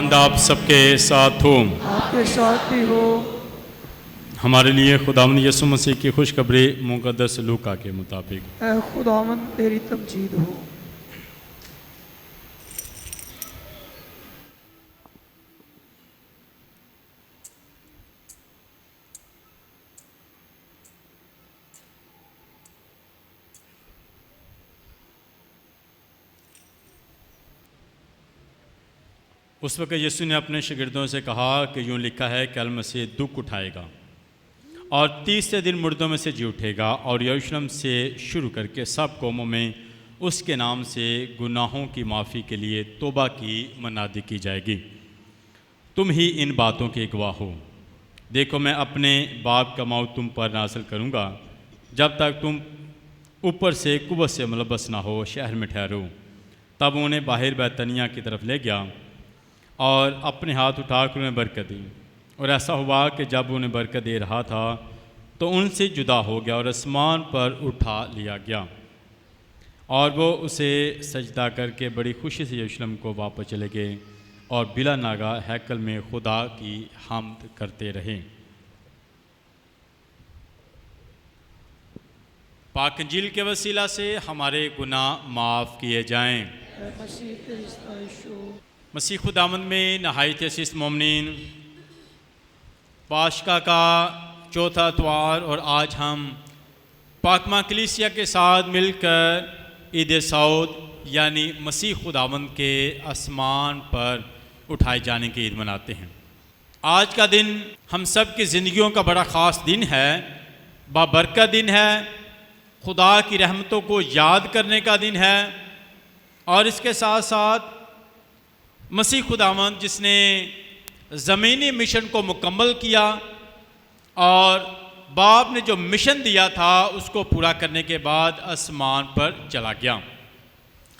खुदावंद आप सबके साथ हो, आपके साथ भी हो। हमारे लिए खुदावंद यीशु मसीह की खुशखबरी मुक़द्दस लूका के मुताबिक। ऐ खुदावंद तेरी तमजीद हो। उस वक्त यीशु ने अपने शागिर्दों से कहा कि यूँ लिखा है कि मसीह दुख उठाएगा और तीसरे दिन मुर्दों में से जी उठेगा और यरूशलेम से शुरू करके सब कौमों में उसके नाम से गुनाहों की माफ़ी के लिए तौबा की मनादी की जाएगी। तुम ही इन बातों के गवाह हो। देखो, मैं अपने बाप का मौत तुम पर नाज़िल करूँगा, जब तक तुम ऊपर से कुव्वत से मुलब्बस ना हो शहर में ठहरो। तब उन्हें बाहर बैतनिया की तरफ ले गया और अपने हाथ उठाकर उन्हें बरकत दी। और ऐसा हुआ कि जब उन्हें बरकत दे रहा था तो उनसे जुदा हो गया और आसमान पर उठा लिया गया, और वो उसे सजदा करके बड़ी खुशी से यरूशलेम को वापस चले गए और बिला नागा हैकल में खुदा की हम्द करते रहे। पाक इंजील के वसीला से हमारे गुनाह माफ़ किए जाएं। मसीह तेरी सताइश हो। मसीह खुदावंद में नहायत अज़ीज़ मोमिनीन, पाशका का चौथा इतवार और आज हम पाकमा कलीसिया के साथ मिलकर ईद सऊद यानी मसीह खुदावंद के आसमान पर उठाए जाने की ईद मनाते हैं। आज का दिन हम सब की ज़िंदगियों का बड़ा ख़ास दिन है, बाबरकत दिन है, खुदा की रहमतों को याद करने का दिन है। और इसके साथ साथ मसीह खुदावंद जिसने ज़मीनी मिशन को मुकम्मल किया और बाप ने जो मिशन दिया था उसको पूरा करने के बाद आसमान पर चला गया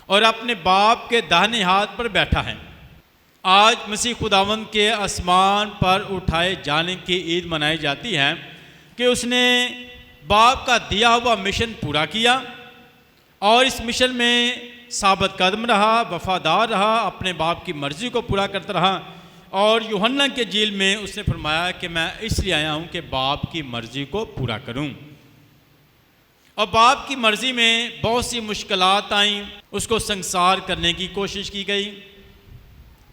और अपने बाप के दाहिने हाथ पर बैठा है। आज मसीह खुदावंद के आसमान पर उठाए जाने की ईद मनाई जाती है कि उसने बाप का दिया हुआ मिशन पूरा किया और इस मिशन में साबित कदम रहा, वफादार रहा, अपने बाप की मर्ज़ी को पूरा करता रहा। और यूहन्ना के इंजील में उसने फरमाया कि मैं इसलिए आया हूँ कि बाप की मर्ज़ी को पूरा करूँ। और बाप की मर्ज़ी में बहुत सी मुश्किलात आईं, उसको संसार करने की कोशिश की गई,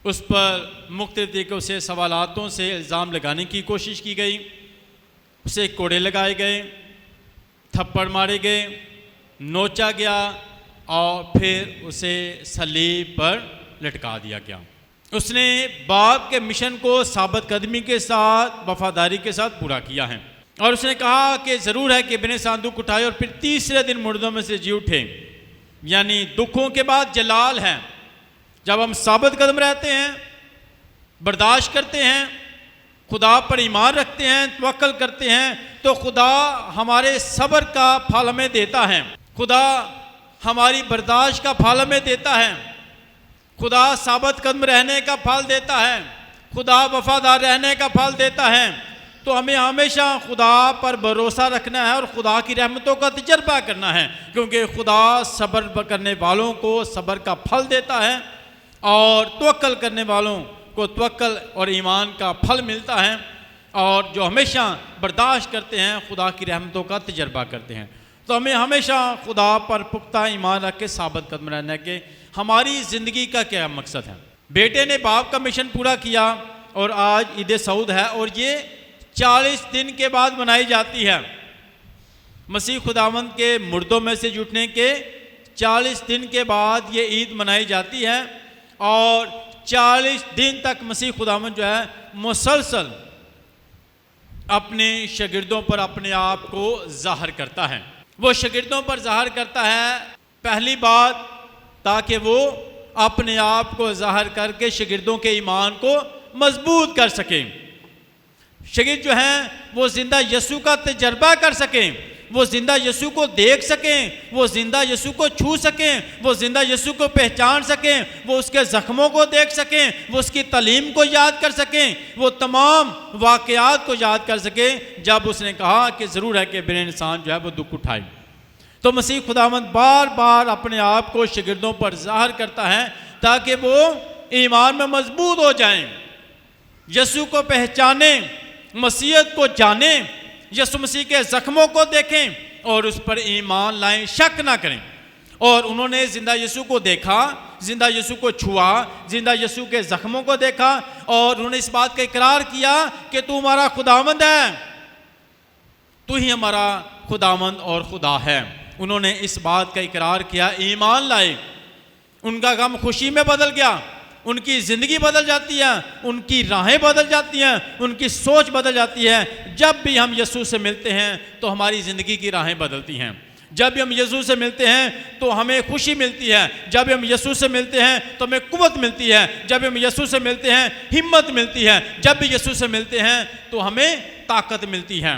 उस पर मुख्तलिफ तरीक़ों से सवालातों से इल्ज़ाम लगाने की कोशिश की गई, उसे कोड़े लगाए गए, थप्पड़ मारे गए, नोचा गया और फिर उसे सलीब पर लटका दिया गया। उसने बाप के मिशन को साबित कदमी के साथ, वफादारी के साथ पूरा किया है। और उसने कहा कि ज़रूर है कि बिन इंसान दुख उठाए और फिर तीसरे दिन मुर्दों में से जी उठे, यानी दुखों के बाद जलाल है। जब हम साबित कदम रहते हैं, बर्दाश्त करते हैं, खुदा पर ईमान रखते हैं, तवक्कल करते हैं, तो खुदा हमारे सब्र का फल हमें देता है, खुदा हमारी बर्दाश्त का फल हमें देता है, खुदा साबित कदम रहने का फल देता है, खुदा वफादार रहने का फल देता है। तो हमें हमेशा खुदा पर भरोसा रखना है और खुदा की रहमतों का तजर्बा करना है, क्योंकि खुदा सब्र करने वालों को सब्र का फल देता है और तवक्कल करने वालों को तवक्कल और ईमान का फल मिलता है। और जो हमेशा बर्दाश्त करते हैं खुदा की रहमतों का तजर्बा करते हैं। तो हमें हमेशा खुदा पर पुख्ता ईमान रख के साबित कदम रहना के हमारी ज़िंदगी का क्या मकसद है। बेटे ने बाप का मिशन पूरा किया और आज ईद सऊद है और ये 40 दिन के बाद मनाई जाती है। मसीह खुदावंद के मुर्दों में से जुटने के 40 दिन के बाद ये ईद मनाई जाती है और 40 दिन तक मसीह खुदावंद जो है मुसलसल अपने शागिर्दों पर अपने आप को ज़ाहिर करता है। वो शागिर्दों पर ज़ाहिर करता है पहली बात ताकि वो अपने आप को ज़ाहिर करके शागिर्दों के ईमान को मजबूत कर सकें। शागिर्द जो हैं वो ज़िंदा यीशु का तजर्बा कर सकें, वो ज़िंदा यीशु को देख सकें, वो ज़िंदा यीशु को छू सकें, वो ज़िंदा यीशु को पहचान सकें, वो उसके ज़ख्मों को देख सकें, वो उसकी तालीम को याद कर सकें, वो तमाम वाक़यात को याद कर सकें जब उसने कहा कि ज़रूर है कि बिन इंसान जो है वो दुख उठाए। तो मसीह खुदावंद बार बार अपने आप को शागिर्दों पर ज़ाहिर करता है ताकि वो ईमान में मजबूत हो जाएं, यीशु को पहचानें, मसीहत को जानें, यीशु मसीह के जख्मों को देखें और उस पर ईमान लाएं, शक ना करें। और उन्होंने जिंदा यीशु को देखा, जिंदा यीशु को छुआ, जिंदा यीशु के जख्मों को देखा और उन्होंने इस बात का इकरार किया कि तू हमारा खुदावंद है, तू ही हमारा खुदावंद और खुदा है। उन्होंने इस बात का इकरार किया, ईमान लाए, उनका गम खुशी में बदल गया, उनकी ज़िंदगी बदल जाती है, उनकी राहें बदल जाती हैं, उनकी सोच बदल जाती है। जब भी हम यीशु से मिलते हैं तो हमारी ज़िंदगी की राहें बदलती हैं। जब भी हम यीशु से मिलते हैं तो हमें खुशी मिलती है, जब भी हम यीशु से मिलते हैं तो हमें कुव्वत मिलती है, जब भी हम यीशु से मिलते हैं हिम्मत मिलती है, जब भी यीशु से मिलते हैं तो हमें ताकत मिलती है,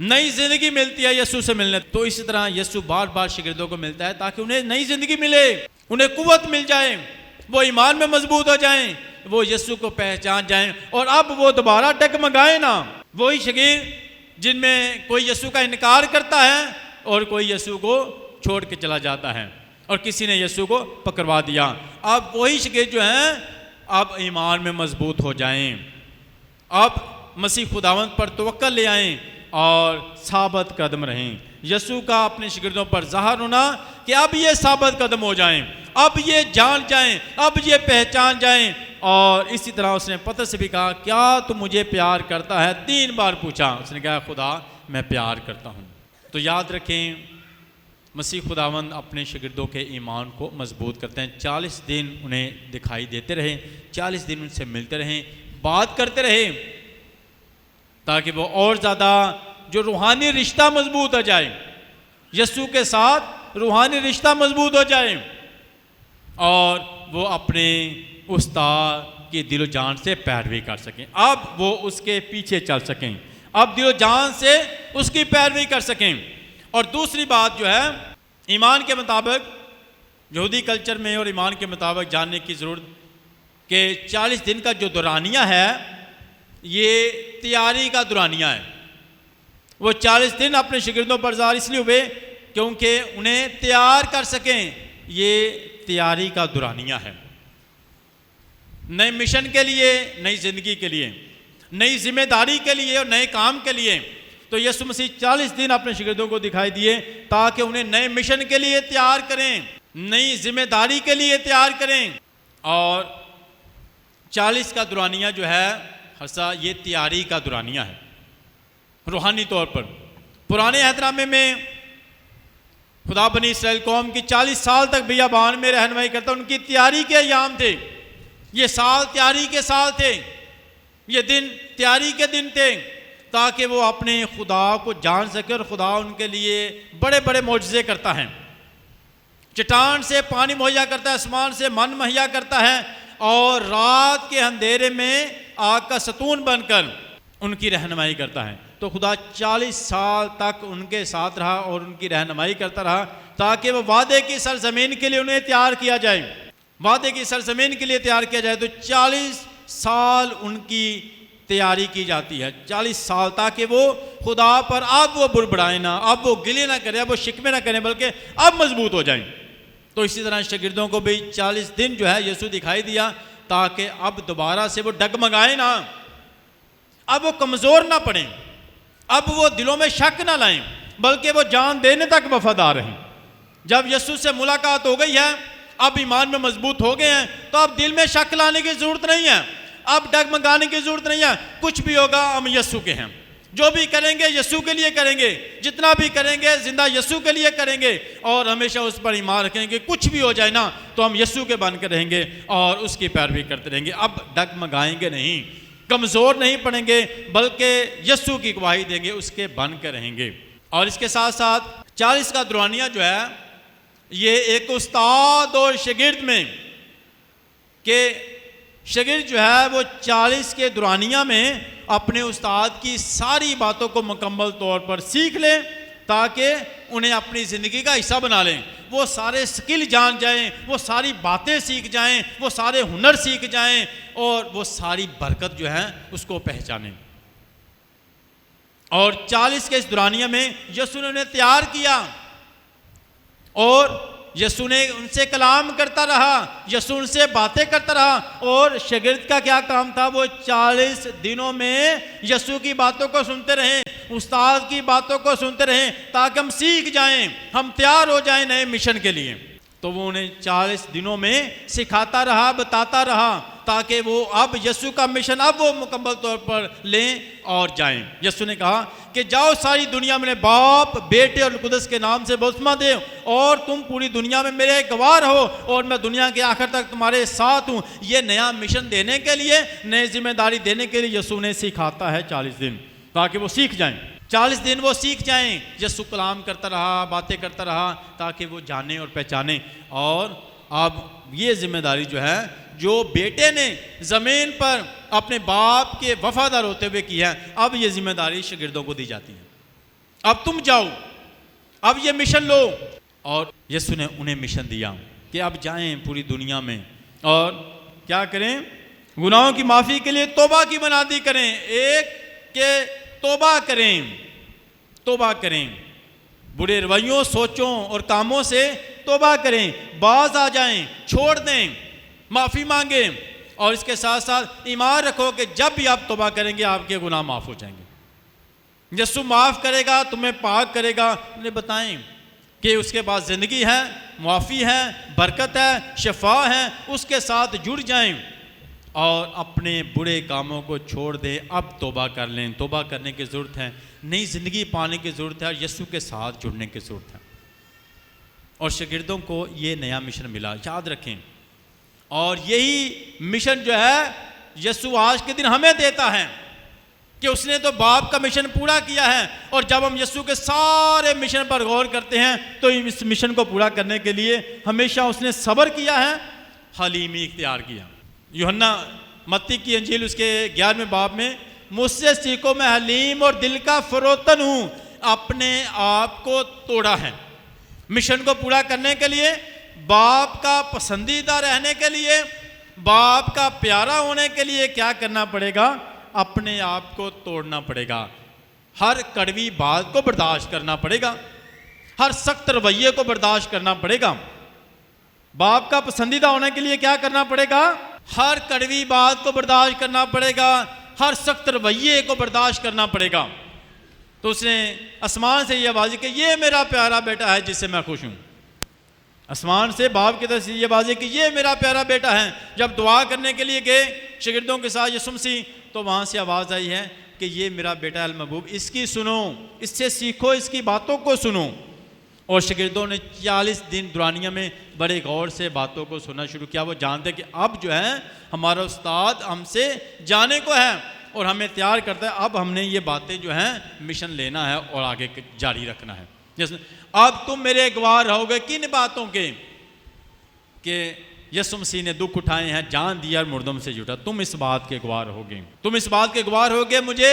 नई ज़िंदगी मिलती है यीशु से मिलने। तो इसी तरह यीशु बार बार शागिर्दों को मिलता है ताकि उन्हें नई ज़िंदगी मिले, उन्हें कुव्वत मिल जाए, वो ईमान में मजबूत हो जाएं, वो यीशु को पहचान जाएं और अब वो दोबारा डगमगाए ना। वही शागिर्द जिनमें कोई यीशु का इनकार करता है और कोई यीशु को छोड़ के चला जाता है और किसी ने यीशु को पकड़वा दिया, अब वही शागिर्द जो हैं अब ईमान में मजबूत हो जाएं, अब मसीह खुदावंद पर तवक्कल ले आएं और साबित कदम रहें। यीशु का अपने शागिर्दों पर ज़ाहिर होना कि अब ये साबित कदम हो जाएं, अब ये जान जाएं, अब ये पहचान जाएं। और इसी तरह उसने पतरस से भी कहा, क्या तू मुझे प्यार करता है? 3 बार पूछा। उसने कहा, खुदा मैं प्यार करता हूँ। तो याद रखें, मसीह खुदावंद अपने शागिर्दों के ईमान को मजबूत करते हैं। 40 दिन उन्हें दिखाई देते रहे, 40 दिन उनसे मिलते रहें, बात करते रहे ताकि वो और ज़्यादा जो रूहानी रिश्ता मजबूत हो जाए, यीशु के साथ रूहानी रिश्ता मजबूत हो जाए और वो अपने उस्ताद की दिलो जान से पैरवी कर सकें। अब वो उसके पीछे चल सकें, अब दिलो जान से उसकी पैरवी कर सकें। और दूसरी बात जो है, ईमान के मुताबिक, यहूदी कल्चर में और ईमान के मुताबिक जानने की ज़रूरत कि 40 दिन का जो दौरानिया है ये तैयारी का दौरानिया है। वो 40 दिन अपने शागिर्दों पर ज़ाहिर इसलिए हुए क्योंकि उन्हें तैयार कर सकें, ये तैयारी का दौरानिया है, नए मिशन के लिए, नई ज़िंदगी के लिए, नई जिम्मेदारी के लिए और नए काम के लिए। तो यीशु मसीह 40 दिन अपने शागिर्दों को दिखाई दिए ताकि उन्हें नए मिशन के लिए तैयार करें, नई जिम्मेदारी के लिए तैयार करें। और 40 का दुरानिया जो है हसा, ये तैयारी का दुरानिया है रूहानी तौर पर। पुराने अहदनामे में खुदा बनी इसराइल कौम की 40 साल तक बियाबान में रहनुमाई करता, उनकी तैयारी के अयाम थे, ये साल तैयारी के साल थे, ये दिन तैयारी के दिन थे ताकि वो अपने खुदा को जान सके। और खुदा उनके लिए बड़े बड़े मौजज़े करता है, चट्टान से पानी मुहैया करता है, आसमान से मन मुहैया करता है और रात के अंधेरे में आग का सतून बनकर उनकी रहनुमाई करता है। तो खुदा 40 साल तक उनके साथ रहा और उनकी रहनुमाई करता रहा ताकि वो वादे की सरजमीन के लिए उन्हें तैयार किया जाए, वादे की सरजमीन के लिए तैयार किया जाए। तो 40 साल उनकी तैयारी की जाती है, 40 साल, ताकि वो खुदा पर अब वो बुड़बड़ाए ना, अब वो गिले ना करें, अब वो शिकवे ना करें, बल्कि अब मजबूत हो जाएं। तो इसी तरह शागिर्दों को भी 40 दिन जो है यीशु दिखाई दिया ताकि अब दोबारा से वो डगमगाए ना, अब वो कमज़ोर ना पड़ें, अब वो दिलों में शक ना लाएं, बल्कि वो जान देने तक वफादार रहें। जब यीशु से मुलाकात हो गई है, अब ईमान में मजबूत हो गए हैं, तो अब दिल में शक लाने की ज़रूरत नहीं है, अब डगमगाने की ज़रूरत नहीं है। कुछ भी होगा हम यीशु के हैं, जो भी करेंगे यीशु के लिए करेंगे, जितना भी करेंगे जिंदा यीशु के लिए करेंगे और हमेशा उस पर ईमान रखेंगे। कुछ भी हो जाए ना तो हम यीशु के बन के रहेंगे और उसकी पैरवी करते रहेंगे। अब डगमगाएंगे नहीं, कमज़ोर नहीं पड़ेंगे, बल्कि यीशु की गवाही देंगे, उसके बन के रहेंगे। और इसके साथ साथ 40 का दुरानिया जो है ये एक उस्ताद और शागिर्द में के शागिर्द जो है वो 40 के दुरानिया में अपने उस्ताद की सारी बातों को मुकम्मल तौर पर सीख लें ताकि उन्हें अपनी ज़िंदगी का हिस्सा बना लें। वो सारे स्किल जान जाएं, वो सारी बातें सीख जाएं, वो सारे हुनर सीख जाएं और वो सारी बरकत जो है उसको पहचानें। और 40 के इस दुरानिया में यीशु ने उन्हें तैयार किया और यीशु ने उनसे कलाम करता रहा, यीशु उनसे बातें करता रहा। और शागिर्द का क्या काम था? वो 40 दिनों में यीशु की बातों को सुनते रहें, उस्ताद की बातों को सुनते रहें, ताकि हम सीख जाएं, हम तैयार हो जाएं नए मिशन के लिए। तो वो उन्हें 40 दिनों में सिखाता रहा, बताता रहा, ताकि वो अब यीशु का मिशन अब वो मुकम्मल तौर पर लें और जाएं। यीशु ने कहा कि जाओ सारी दुनिया में बाप, बेटे और कुदस के नाम से बपतिस्मा दे, और तुम पूरी दुनिया में मेरे गवाह रहो, और मैं दुनिया के आखिर तक तुम्हारे साथ हूँ। ये नया मिशन देने के लिए, नई जिम्मेदारी देने के लिए यीशु ने सिखाता है 40 दिन, ताकि वो सीख जाएं। 40 दिन वो सीख जाएं। यीशु कलाम करता रहा, बातें करता रहा, ताकि वो जाने और पहचाने। और अब ये जिम्मेदारी जो है, जो बेटे ने ज़मीन पर अपने बाप के वफादार होते हुए की है, अब ये जिम्मेदारी शागिर्दों को दी जाती है। अब तुम जाओ, अब ये मिशन लो। और यीशु ने उन्हें मिशन दिया कि अब जाएं पूरी दुनिया में और क्या करें? गुनाहों की माफ़ी के लिए तौबा की मनादी करें। एक के तौबा करें, तौबा करें, बुरे रवैयों, सोचों और कामों से तौबा करें, बाज आ जाएं, छोड़ दें, माफ़ी मांगे। और इसके साथ साथ ईमान रखो कि जब भी आप तौबा करेंगे आपके गुनाह माफ़ हो जाएंगे। यीशु माफ़ करेगा, तुम्हें पाक करेगा। उन्हें बताएं कि उसके बाद ज़िंदगी है, मुआफ़ी है, बरकत है, शफा है। उसके साथ जुड़ जाएं और अपने बुरे कामों को छोड़ दें। अब तौबा कर लें, तौबा करने की ज़रूरत है, नई ज़िंदगी पाने की ज़रूरत है, और यीशु के साथ जुड़ने की ज़रूरत है। और शागिर्दों को ये नया मिशन मिला, याद रखें। और यही मिशन जो है यीशु आज के दिन हमें देता है कि उसने तो बाप का मिशन पूरा किया है। और जब हम यीशु के सारे मिशन पर गौर करते हैं तो इस मिशन को पूरा करने के लिए हमेशा उसने सब्र किया है, हलीमी इख्तियार किया। यूहन्ना मत्ती की अंजील उसके 11वें बाब में, मुझसे सीखो मैं हलीम और दिल का फरोतन हूँ। अपने आप को तोड़ा है मिशन को पूरा करने के लिए, बाप का पसंदीदा रहने के लिए, बाप का प्यारा होने के लिए क्या करना पड़ेगा? अपने आप को तोड़ना पड़ेगा, हर कड़वी बात को बर्दाश्त करना पड़ेगा, हर सख्त रवैये को बर्दाश्त करना पड़ेगा। बाप का पसंदीदा होने के लिए क्या करना पड़ेगा? हर कड़वी बात को बर्दाश्त करना पड़ेगा, हर सख्त रवैये को बर्दाश्त करना पड़ेगा। तो उसने आसमान से ये आवाज़ कि ये मेरा प्यारा बेटा है जिससे मैं खुश हूँ। आसमान से बाप की तरफ से ये आवाज़ कि ये मेरा प्यारा बेटा है। जब दुआ करने के लिए गए शागिर्दों के साथ यीशु मसीह, तो वहाँ से आवाज़ आई है कि ये मेरा बेटा अल महबूब, इसकी सुनो, इससे सीखो, इसकी बातों को सुनो। और शागिर्दों ने 40 दिन दुरानिया में बड़े गौर से बातों को सुनना शुरू किया। वो जानते कि अब जो है हमारा उस्ताद हमसे जाने को है और हमें तैयार करता है। अब हमने ये बातें जो हैं मिशन लेना है और आगे जारी रखना है। जैसे अब तुम मेरे गवाह रहोगे किन बातों के? कि यीशु मसीह ने दुख उठाए हैं, जान दिया और मुर्दों से जुटा। तुम इस बात के गवाह रहोगे, तुम इस बात के गवाह रहोगे मुझे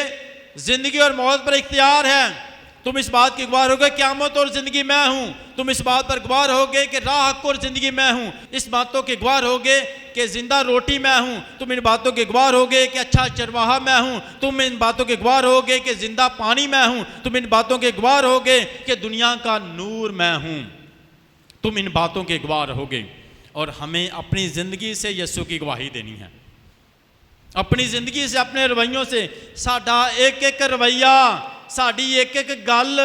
जिंदगी और मौत पर इख्तियार है। तुम इस बात की गवाह रहोगे क़यामत और ज़िंदगी मैं हूँ। तुम इस बात पर गवाह रहोगे कि राह, हक़ और ज़िंदगी मैं हूँ। इस बातों के गवाह रहोगे कि ज़िंदा रोटी मैं हूँ। तुम इन बातों के गवाह रहोगे कि अच्छा चरवाहा मैं हूँ। तुम इन बातों के गवाह रहोगे कि ज़िंदा पानी मैं हूँ। तुम इन बातों के गवाह रहोगे कि दुनिया का नूर मैं हूँ। तुम इन बातों के गवाह रहोगे। और हमें अपनी ज़िंदगी से यीशु की गवाही देनी है, अपनी ज़िंदगी से, अपने रवैयों से। साडा एक एक रवैया, साड़ी एक एक गल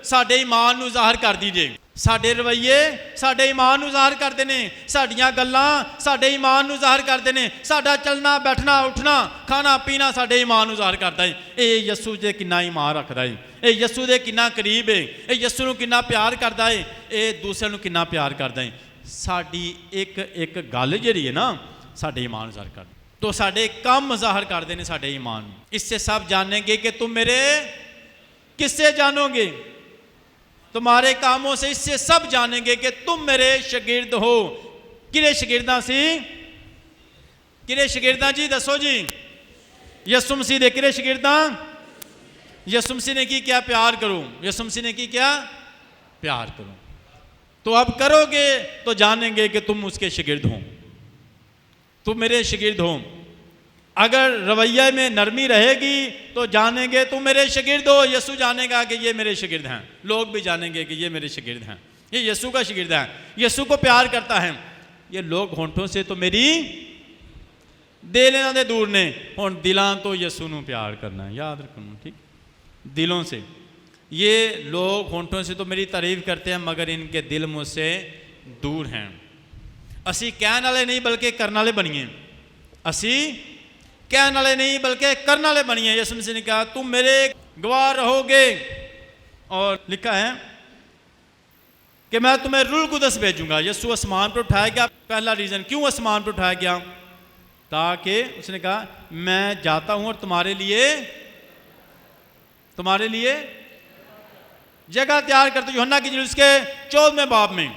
साडे ईमान नूं ज़ाहिर कर दी जे। साडे रवैये साडे ईमान नूं ज़ाहिर करते ने, साडियां गल्लां साडे ईमान नूं ज़ाहिर करते ने, साडा चलना बैठना उठना खाना पीना साडे ईमान नूं ज़ाहिर करता है। ये यीशु दे किन्ना ईमान रखदा है, ये यीशु दे किन्ना करीब है, ये यीशु नूं किन्ना प्यार करदा है, ये दूसरे नूं किन्ना प्यार करदा है। साडी एक एक गल जिहड़ी है ना साडे ईमान ज़ाहिर करदा, तो साडे काम ज़ाहिर करदे ने साडे ईमान। इससे सब जानेंगे कि तुम मेरे, किससे जानोगे? तुम्हारे कामों से। इससे सब जानेंगे कि तुम मेरे शागिर्द हो। किरे शागिर्दां सी? किरे शागिर्दां जी दसो जी? यीशु मसीह दे किरे शागिर्दां? यीशु मसीह ने की क्या? प्यार करो। यीशु मसीह ने की क्या? प्यार करो। तो अब करोगे तो जानेंगे कि तुम उसके शागिर्द हो, तुम मेरे शागिर्द हो। अगर रवैये में नरमी रहेगी तो जानेंगे तुम मेरे शागिर्द हो। यीशु जानेगा कि ये मेरे शागिर्द हैं, लोग भी जानेंगे कि ये मेरे शागिर्द हैं। ये यीशु का शागिर्द है, यीशु को प्यार करता है। ये लोग होंठों से तो मेरी दिल इन्हां दे दूर ने, हुण दिलां तो यीशु नूं प्यार करना है, याद रखना, ठीक, दिलों से। ये लोग होंठों से तो मेरी तारीफ करते हैं मगर इनके दिल मुझसे दूर हैं। असी कहण वाले नहीं बल्कि करन वाले बनिए, असी कहण वाले नहीं बल्कि करन वाले बनिए। यीशु मसीह ने कहा तुम मेरे गवाह रहोगे, और लिखा है कि मैं तुम्हें रूह कुदस भेजूंगा। यीशु आसमान पर उठाया गया, पहला रीज़न क्यों आसमान पर उठाया गया, ताकि उसने कहा मैं जाता हूं और तुम्हारे लिए जगह तैयार करता हूं। यूहन्ना की इंजील उसके 14वें बाब में,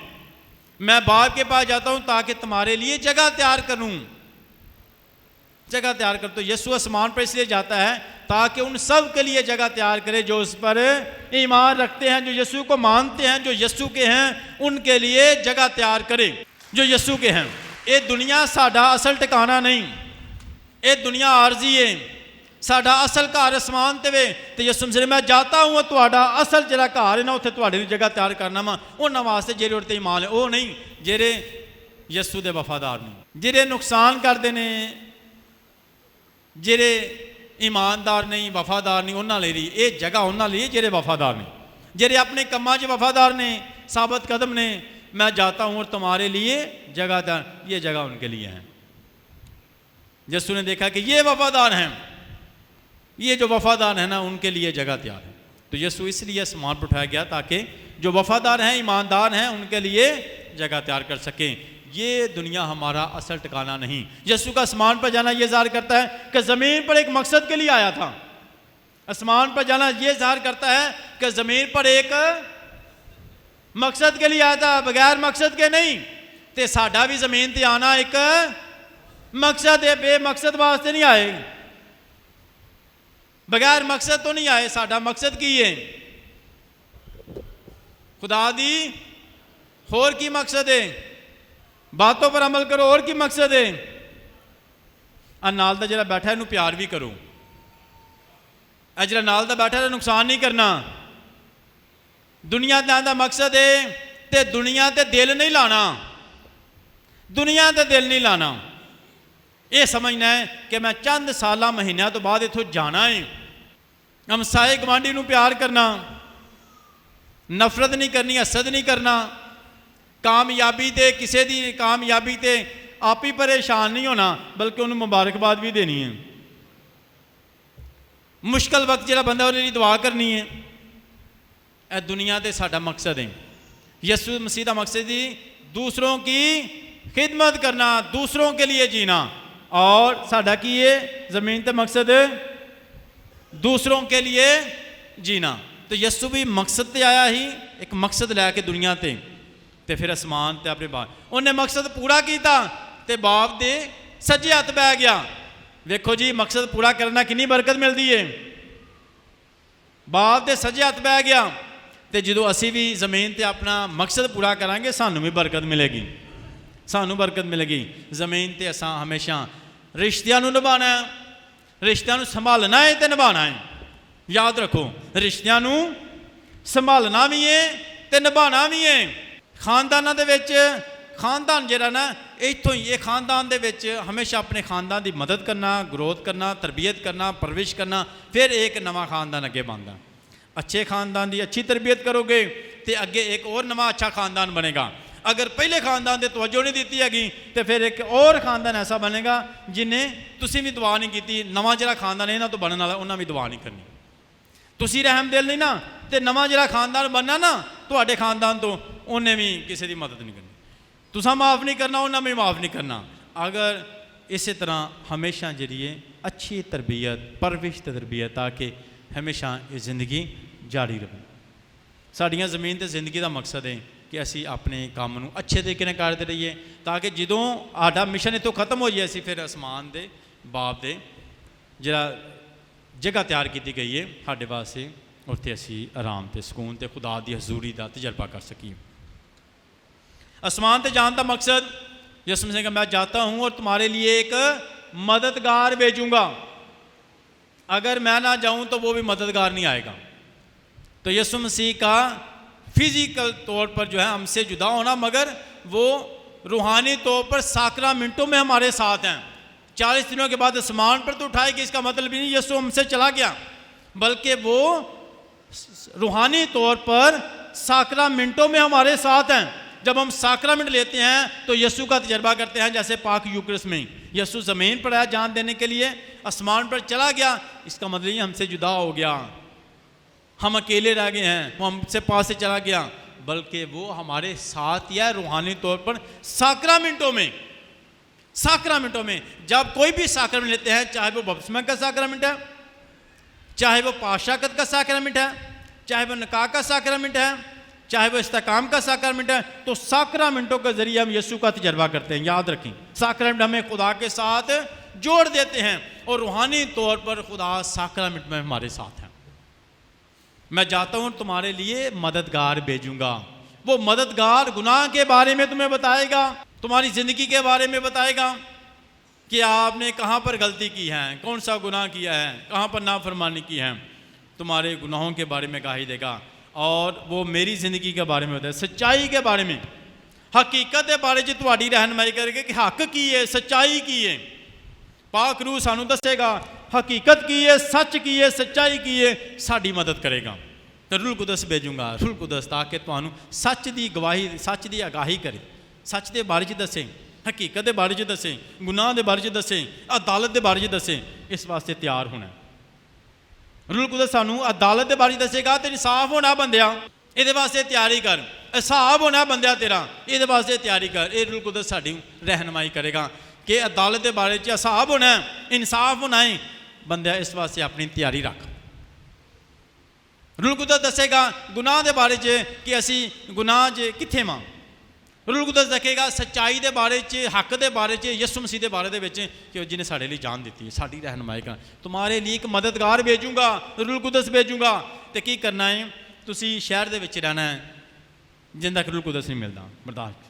मैं बाप के पास जाता हूं ताकि तुम्हारे लिए जगह तैयार करूं, जगह तैयार कर। तो यीशु आसमान पर इसलिए जाता है ताकि उन सब के लिए जगह तैयार करे जो उस पर ईमान रखते हैं, जो यीशु को मानते हैं, जो यीशु के हैं, उनके लिए जगह तैयार करे जो यीशु के हैं। ये दुनिया साडा असल ठिकाना नहीं, ये दुनिया आरजी है, साडा असल घर आसमान ते वे। तो यीशु मसीह मैं जाता हूँ तुहाडा असल जिहड़ा घर है ना उत्थे तुहाडे लिए जगह तैयार करना वा, उन्हां वास्ते जेरे उते ईमान है, वो नहीं जेरे यीशु दे वफादार ने, जेरे नुकसान करते ने, जेरे ईमानदार नहीं वफादार नहीं, उन्हां लई ये जगह उन्हां लई जेरे वफादार ने, जेरे अपने कम्मां 'च वफादार ने, साबित कदम ने। मैं जाता हूँ और तुम्हारे लिए जगह तैयार, ये जगह उनके लिए है। यीशु ने देखा कि ये वफादार हैं, ये जो वफादार है ना उनके लिए जगह तैयार है। तो यीशु इसलिए आसमान पर उठाया गया ताकि जो वफादार हैं, ईमानदार हैं, उनके लिए जगह तैयार कर सकें। ये दुनिया हमारा असल ठिकाना नहीं। यीशु का आसमान पर जाना ये ज़ाहिर करता है कि ज़मीन पर एक मकसद के लिए आया था। आसमान पर जाना ये ज़ाहिर करता है कि ज़मीन पर एक मकसद के लिए आया था, बगैर मकसद के नहीं। तो साडा भी ज़मीन पर आना एक मकसद है, बेमकसद वास्ते नहीं आए, बगैर मकसद तो नहीं आए। साडा मकसद की है, खुदा दी होर की मकसद है, बातों पर अमल करो और की मकसद है, नाल दा जिहड़ा बैठा इनू प्यार भी करो, जिहड़ा नाल दा बैठा इहदा नुकसान नहीं करना। दुनिया दा मकसद है ते दुनिया ते दिल नहीं लाना, दुनिया ते दिल नहीं लाना। ये समझना है कि मैं चंद साल महीनों तो बाद इथों जाना है। हमसाए गवांढी नू प्यार करना, नफरत नहीं करनी, हसद नहीं करना, कामयाबी ते किसी की कामयाबी ते आप ही परेशान नहीं होना बल्कि उन्हें मुबारकबाद भी देनी है। मुश्किल वक्त जो बंदा उन्हें लिए दुआ करनी है। यह दुनिया ते साडा मकसद है। यीशु मसीह का मकसद ही दूसरों की खिदमत करना, दूसरों के लिए जीना। और साडा की ये ज़मीन ते मकसद दूसरों के लिए जीना। तो यीशु भी मकसद ते आया ही, एक मकसद लैके दुनिया ते, ते फिर आसमान ते अपने बाप उन्हें मकसद पूरा किया ते बाप दे सज्जे हथ बह गया। देखो जी मकसद पूरा करना कितनी बरकत मिलती है। बाप दे सज्जे हथ बह गया तो जो असी भी जमीन ते अपना मकसद पूरा करांगे सानू भी बरकत मिलेगी, सानू बरकत मिलेगी। जमीन ते असां हमेशा रिश्तियां नू निभाना है, रिश्तियां नू संभालना है तो निभाना है। याद रखो रिश्तियां नू संभालना भी है तो निभाना भी है। खानदाना दे विच खानदान जिहड़ा ना इत्थों ही, ये खानदान दे विच हमेशा अपने खानदान की मदद करना, ग्रोथ करना, तरबियत करना, परवरिश करना, फिर एक नवा खानदान अगे बनता। अच्छे खानदान की अच्छी तरबियत करोगे तो अगे एक और नवा अच्छा खानदान बनेगा। अगर पहले खानदान से तवज्जो नहीं दी हैगी तो फिर एक और खानदान ऐसा बनेगा जिन्हें तुसी भी दुआ नहीं की। नवा जिहड़ा खानदान इन्हां तो बनने वाला उन्हें भी दुआ नहीं करनी। तुसी रहम दिल नहीं ना तो नवा जिहड़ा खानदान बनना ना तुहाडे खानदान तो उन्हें भी किसी की मदद नहीं करनी। तुसा माफ़ नहीं करना, उन्हें भी माफ़ नहीं करना। अगर इस तरह हमेशा जी अच्छी तरबियत परवरिश तरबियत ताकि हमेशा ये जिंदगी जारी रहे। साड़ियाँ ज़मीन ते जिंदगी का मकसद है कि असी अपने काम नू अच्छे तरीके ने करते रहिए ताकि जदों आडा मिशन इतों खत्म हो जाए असी फिर आसमान दे बाप दे जिहड़ा जगह तैयार की गई है साडे वास्ते उत्थे असी आराम ते सुकून ते खुदा दी हजूरी का तजर्बा कर सकीए। आसमान ते जाने का मकसद यीशु मसीह का मैं जाता हूँ और तुम्हारे लिए एक मददगार भेजूंगा। अगर मैं ना जाऊँ तो वो भी मददगार नहीं आएगा। तो यीशु मसीह का फिजिकल तौर पर जो है हमसे जुदा होना, मगर वो रूहानी तौर पर साक्रामेंटों में हमारे साथ हैं। 40 दिनों के बाद आसमान पर तो उठाएगी, इसका मतलब नहीं यीशु हमसे चला गया, बल्कि वो रूहानी तौर पर साक्रामेंटों में हमारे साथ हैं। जब हम साक्रामेंट लेते हैं तो यीशु का तजर्बा करते हैं, जैसे पाक यूक्रिस्ट में यीशु ज़मीन पर आया जान देने के लिए, आसमान पर चला गया, इसका मतलब ये हमसे जुदा हो गया, हम अकेले रह गए हैं, वो हमसे पास से चला गया, बल्कि वो हमारे साथ या रूहानी तौर पर साक्रामेंटों में। साक्रामेंटों में जब कोई भी साक्रामेंट लेते हैं, चाहे वो बपतिस्मा का साक्रामेंट है, चाहे वो पाशाकत का साक्रामेंट है, चाहे वो निकाह का साक्रामेंट है, चाहे वो इस्तेकाम का साक्रामेंट है, तो साक्रामेंटों के जरिए हम यीशु का तजर्बा करते हैं। याद रखें, साक्रामेंट हमें खुदा के साथ जोड़ देते हैं और रूहानी तौर पर खुदा साक्रामेंट में हमारे साथ हैं। मैं जाता हूं तुम्हारे लिए मददगार भेजूंगा, वो मददगार गुनाह के बारे में तुम्हें बताएगा, तुम्हारी ज़िंदगी के बारे में बताएगा कि आपने कहाँ पर गलती की है, कौन सा गुनाह किया है, कहाँ पर नाफरमानी की है, तुम्हारे गुनाहों के बारे में गाही देगा। और वो मेरी ज़िंदगी के बारे में बताए, सच्चाई के बारे में, हकीकत के बारे में तुम्हारी रहनुमाई करेगा कि हक की है, सच्चाई की है। पाक रूह सानू दसेगा हकीकत की है, सच की है, सच्चाई की है, साड़ी मदद करेगा। तो रूह कुदस भेजूंगा, रूह कुदस, ताकि तुहानू सच की गवाही, सच की आगाही करे, सच के बारे च दसे, हकीकत के बारे च दसे, गुनाह के बारे च दसे, अदालत के बारे च दसे। इस वास्ते तैयार होना। रूह कुदस सानू अदालत के बारे दसेगा, तो इंसाफ होना बंदिया, ये वास्ते तैयारी कर, हिसाब होना बंदिया तेरा, ये वास्ते तैयारी कर। ये रूह कुदस साड़ी रहनुमाई करेगा कि अदालत के बारे च हिसाब होना है, इंसाफ होना है बंदिया, इस वास्ते अपनी तैयारी रख। रूह कुदस दसेगा गुनाह के बारे च कि असी गुनाह च कित्थे मां। रूह कुदस दसेगा सच्चाई के बारे च, हक के बारे च, यीशु मसीह के बारे में कि जिन्हें साढ़े लिए जान दी है, साड़ी रहनुमाई करना। तुम्हारे लिए एक मददगार भेजूंगा, रूह कुदस भेजूंगा। तो की करना है, तुसी शहर के विच रहना है जिन तक रूह कुदस नहीं मिलता, बर्दाश्त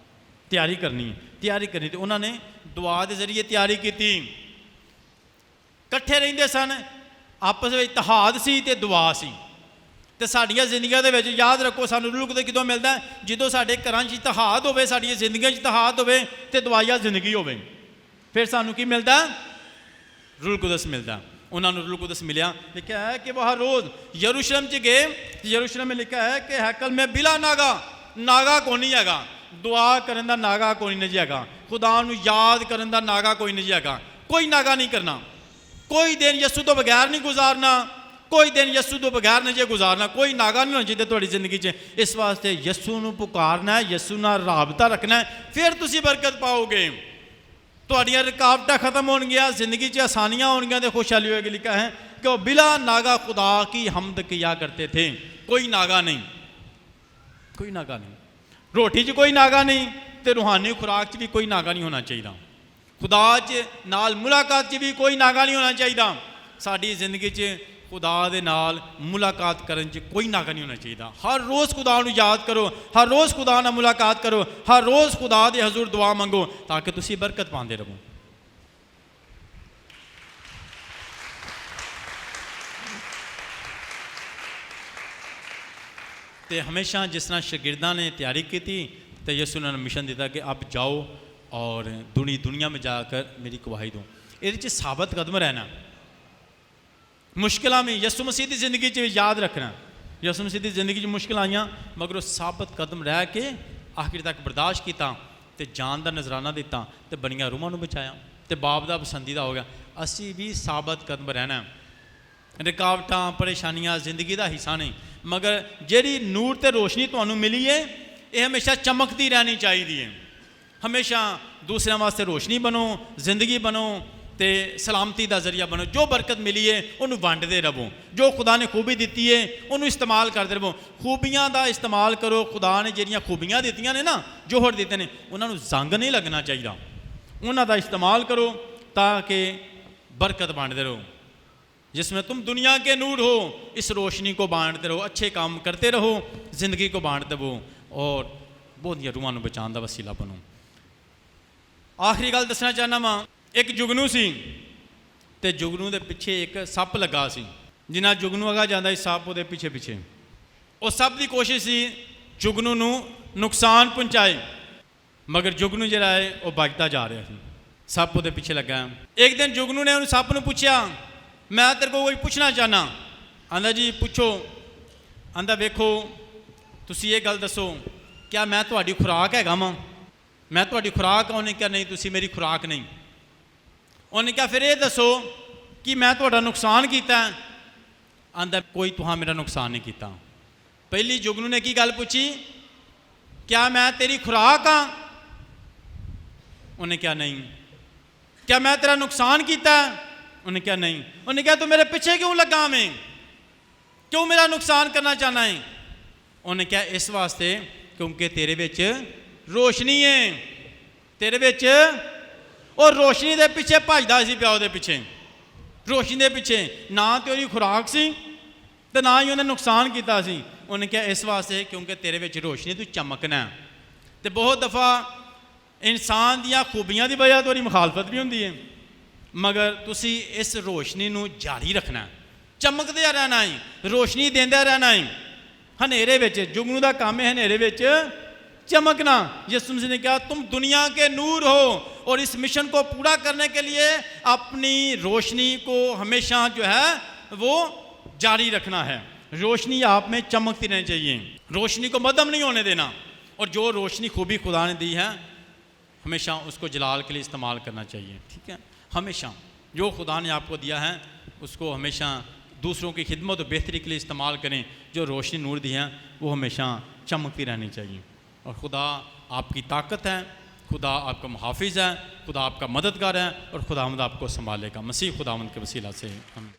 तैयारी करनी है, तैयारी करनी। तो उन्होंने दुआ के जरिए तैयारी की, कट्ठे रहिंदे सन, आपस में इतिहाद सी ते दुआ सी। तो साड़ियाँ जिंदगियों के याद रखो, सानू रूह कुदस किदों मिलता है, जो साढ़े घर इतिहाद हो, साड़ियाँ जिंदगियों इतिहाद हो, तो दुआया जिंदगी हो, फिर सानू की मिलता है, रूह कुदस मिलता। उन्होंने रूह कुदस मिलिया। लिखा है कि वह रोज़ यरूशलेम च गए, यरूशलेम में लिखा है कि हैकल में बिला नागा, नागा को नहीं हैगा, दुआ करन दा नागा कोई नहीं हैगा, खुदा नू याद करन दा नागा कोई नहीं हैगा, कोई नागा नहीं करना, कोई दिन यीशु तो बगैर नहीं गुजारना, कोई दिन यीशु तो बगैर नहीं गुजारना, कोई नागा नहीं होना चाहिए थोड़ी जिंदगी च। इस वास्ते यीशु नू पुकारना है, यीशु नाल राबता रखना है, फिर तुसी बरकत पाओगे, तुहाड़ियां रुकावटां खत्म होणगियां, जिंदगी च आसानियां होणगियां, तो खुशहाली होगी। लिखा है कि वो बिला नागा खुदा की हमद किया करते थे। कोई नागा नहीं, कोई नागा नहीं, रोटी च कोई नागा नहीं, तो रूहानी खुराक च भी कोई नागा नहीं होना चाहिए, खुदा च नाल मुलाकात च भी कोई नागा नहीं होना चाहिए। साडी जिंदगी च खुदा दे नाल मुलाकात करन च कोई नागा नहीं होना चाहिए। हर रोज़ खुदा नू याद करो, हर रोज़ खुदा नाल मुलाकात करो, हर रोज़ खुदा दे हजूर दुआ मंगो, ताकि तुसी बरकत पाते रहो। तो हमेशा जिस तरह शागिर्दां ने तैयारी की थी, तो यीशु ने मिशन दिता कि अब जाओ और दुनिया में जाकर मेरी गवाही दो। ये साबित कदम रहना, मुश्किल में यीशु मसीह की जिंदगी याद रखना, यीशु मसीह की जिंदगी मुश्किल आईयां, मगर वो साबित कदम रह के आखिर तक बर्दाश्त किया, तो जान का नजराना दिता, तो बनिया रूहां नूं बचाया, तो बाप का पसंदीदा हो गया। असी भी साबित कदम रहना, रुकावटां परेशानियां जिंदगी का हिस्सा नहीं, मगर जिहड़ी नूर ते रोशनी तुहानूं मिली है, ये हमेशा चमकती रहनी चाहिए। हमेशा दूसरों वास्ते रोशनी बनो, जिंदगी बनो, तो सलामती का जरिया बनो। जो बरकत मिली है उन्होंने वंडते रहो, जो खुदा ने खूबी दी है उन्होंने इस्तेमाल करते रहो। खूबियां का इस्तेमाल करो, खुदा ने जिहड़ियां खूबियां दित्तियां ने ना, जोहर दिते हैं, उन्होंने जंग नहीं लगना चाहिए, उन्हों का इस्तेमाल करो ताकि बरकत बांटते रहो। जिसमें तुम दुनिया के नूर हो, इस रोशनी को बांटते रहो, अच्छे काम करते रहो, जिंदगी को बांटते रहो और बहुत रूहां नूं बचाने का वसीला बनो। आखिरी गल दसना चाहना वा, एक जुगनू सी, ते जुगनू के पिछे एक सप लगा सी, जिन्ना जुगनू अगा जाता सप वो पिछे पिछे, उस सप की कोशिश सी जुगनू ਨੂੰ ਨੁਕਸਾਨ ਪਹੁੰਚਾਏ। ਮਗਰ जुगनू ਜਿਹੜਾ ਹੈ ਉਹ ਭੱਜਦਾ ਜਾ ਰਿਹਾ ਸੀ, ਸੱਪ ਉਹਦੇ ਪਿੱਛੇ ਲੱਗਾ। ਇੱਕ ਦਿਨ जुगनू ਨੇ ਉਹਨੂੰ ਸੱਪ ਨੂੰ ਪੁੱਛਿਆ, ਮੈਂ ਤੇਰੇ ਕੋਲ ਕੁਝ ਪੁੱਛਣਾ ਚਾਹਨਾ। ਆਂਦਾ ਜੀ ਪੁੱਛੋ। ਆਂਦਾ ਵੇਖੋ ਤੁਸੀਂ ਇਹ ਗੱਲ ਦੱਸੋ, ਕਿਆ ਮੈਂ ਤੁਹਾਡੀ ਖੁਰਾਕ ਹੈਗਾ ਵਾਂ? ਮੈਂ ਤੁਹਾਡੀ ਖੁਰਾਕ? ਉਹਨੇ ਕਿਹਾ ਨਹੀਂ, ਤੁਸੀਂ ਮੇਰੀ ਖੁਰਾਕ ਨਹੀਂ। ਉਹਨੇ ਕਿਹਾ ਫਿਰ ਇਹ ਦੱਸੋ ਕਿ ਮੈਂ ਤੁਹਾਡਾ ਨੁਕਸਾਨ ਕੀਤਾ? ਆਂਦਾ ਕੋਈ ਤੁਹਾਂ ਮੇਰਾ ਨੁਕਸਾਨ ਨਹੀਂ ਕੀਤਾ। ਪਹਿਲੀ जुगनू ने की गल पूछी, क्या मैं तेरी खुराक हाँ? उन्हें क्या नहीं। क्या मैं तेरा नुकसान किया? उन्हें क्या नहीं। उन्हें क्या तू मेरे पीछे क्यों लगा, मैं क्यों मेरा नुकसान करना चाहना है? उन्हें क्या इस वास्ते क्योंकि तेरे विच रोशनी है, तेरे विच और रोशनी दे पिछे भजदा सी पिया, दे पिछे रोशनी दे पिछे ना तो उसकी खुराक सी ते ना ही उन्हें नुकसान किया सी। उन्हें क्या इस वास्ते क्योंकि तेरे विच रोशनी तू चमकना। तो बहुत दफ़ा इंसान दियां खूबियां की वजह तो मुखालफत भी होंदी है, मगर तुसी इस रोशनी नू जारी रखना, चमकदे रहना है, रोशनी देंदा रहना है। हनेरे विच जुगनू का काम है हनेरे विच चमकना। यीशु मसीह ने कहा तुम दुनिया के नूर हो, और इस मिशन को पूरा करने के लिए अपनी रोशनी को हमेशा जो है वो जारी रखना है। रोशनी आप में चमकती रहनी चाहिए, रोशनी को मद्धम नहीं होने देना, और जो रोशनी खूबी खुदा ने दी है हमेशा उसको जलाल के लिए इस्तेमाल करना चाहिए। ठीक है, हमेशा जो खुदा ने आपको दिया है उसको हमेशा दूसरों की खिदमत और बेहतरी के लिए इस्तेमाल करें। जो रोशनी नूर दी है वो हमेशा चमकती रहनी चाहिए। और खुदा आपकी ताकत है, खुदा आपका मुहाफिज है, खुदा आपका मददगार है, और खुदावंद आपको संभालेगा। मसीह खुदावंद के वसीला से हम